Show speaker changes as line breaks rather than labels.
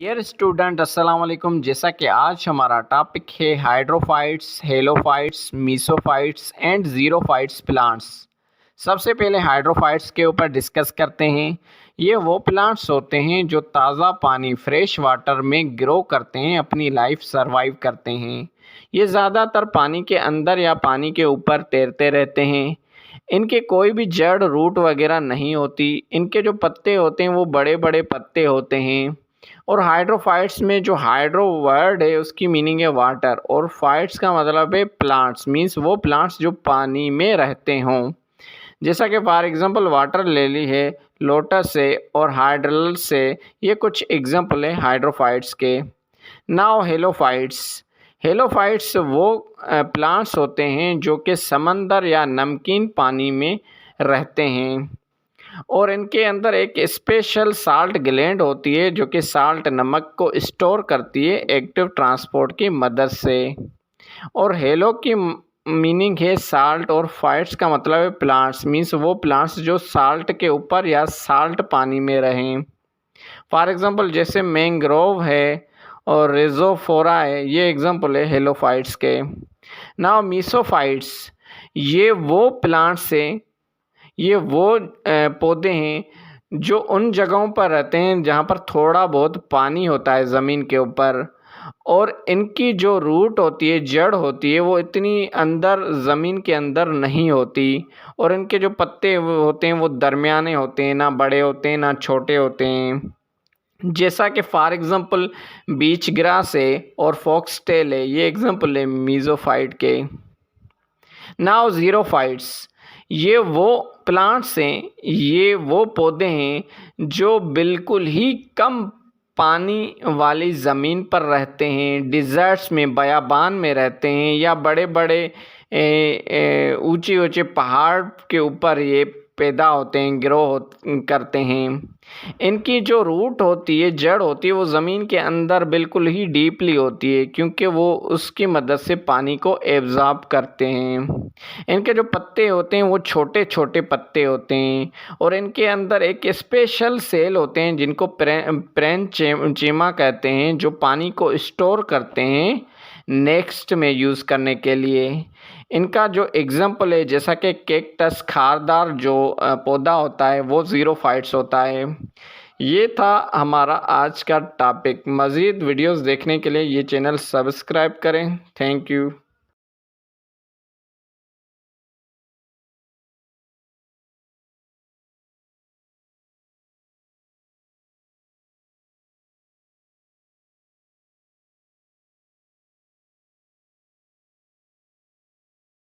Dear student अस्सलाम वालेकुम। जैसा कि आज हमारा टॉपिक है हाइड्रोफाइट्स, हेलोफाइट्स, मीसोफाइट्स एंड ज़ीरोफाइट्स प्लांट्स। सबसे पहले हाइड्रोफाइट्स के ऊपर डिस्कस करते हैं। ये वो प्लांट्स होते हैं जो ताज़ा पानी फ्रेश वाटर में ग्रो करते हैं, अपनी लाइफ सरवाइव करते हैं। ये ज़्यादातर पानी के अंदर या पानी के ऊपर तैरते रहते हैं। इनके कोई भी जड़ रूट वगैरह नहीं होती। इनके जो पत्ते होते हैं वो बड़े बड़े पत्ते होते हैं। और हाइड्रोफाइट्स में जो हाइड्रो वर्ड है उसकी मीनिंग है वाटर, और फाइट्स का मतलब है प्लांट्स, मीन्स वो प्लांट्स जो पानी में रहते हों। जैसा कि फॉर एग्जांपल वाटर लिली है, लोटस है और हाइड्रल से, ये कुछ एग्जांपल है हाइड्रोफाइट्स के। Now halophytes. हेलोफाइट्स वो प्लांट्स होते हैं जो कि समंदर या नमकीन पानी में रहते हैं, और इनके अंदर एक स्पेशल साल्ट ग्लैंड होती है जो कि साल्ट नमक को स्टोर करती है एक्टिव ट्रांसपोर्ट की मदद से। और हेलो की मीनिंग है साल्ट, और फाइट्स का मतलब है प्लांट्स, मीन्स वो प्लांट्स जो साल्ट के ऊपर या साल्ट पानी में रहें। फॉर एग्जांपल जैसे मैंग्रोव है और रेजोफोरा है, ये एग्जांपल है हेलोफाइट्स के। नाउ मीसोफाइट्स, ये वो प्लांट्स हैं, ये वो पौधे हैं जो उन जगहों पर रहते हैं जहाँ पर थोड़ा बहुत पानी होता है ज़मीन के ऊपर, और इनकी जो रूट होती है, जड़ होती है, वो इतनी अंदर ज़मीन के अंदर नहीं होती, और इनके जो पत्ते होते हैं वो दरमियाने होते हैं, ना बड़े होते हैं ना छोटे होते हैं। जैसा कि फॉर एग्ज़ाम्पल बीच ग्रास है और फॉक्सटेल है, ये एग्जाम्पल है मीज़ोफाइट के। नाउ ज़ीरोफाइट्स, ये वो प्लांट्स हैं, ये वो पौधे हैं जो बिल्कुल ही कम पानी वाली ज़मीन पर रहते हैं, डिज़र्ट्स में, बयाबान में रहते हैं, या बड़े बड़े ऊंचे ऊंचे पहाड़ के ऊपर ये पैदा होते हैं, करते हैं। इनकी जो रूट होती है, जड़ होती है, वो ज़मीन के अंदर बिल्कुल ही डीपली होती है, क्योंकि वो उसकी मदद से पानी को एब्जॉर्ब करते हैं। इनके जो पत्ते होते हैं वो छोटे छोटे पत्ते होते हैं, और इनके अंदर एक स्पेशल सेल होते हैं जिनको प्रेनचेमा कहते हैं, जो पानी को स्टोर करते हैं नेक्स्ट में यूज़ करने के लिए। इनका जो एग्जाम्पल है, जैसा कि कैक्टस, खारदार जो पौधा होता है, वो ज़ीरोफाइट्स होता है। ये था हमारा आज का टॉपिक। मज़ीद वीडियोस देखने के लिए ये चैनल सब्सक्राइब करें। Thank you.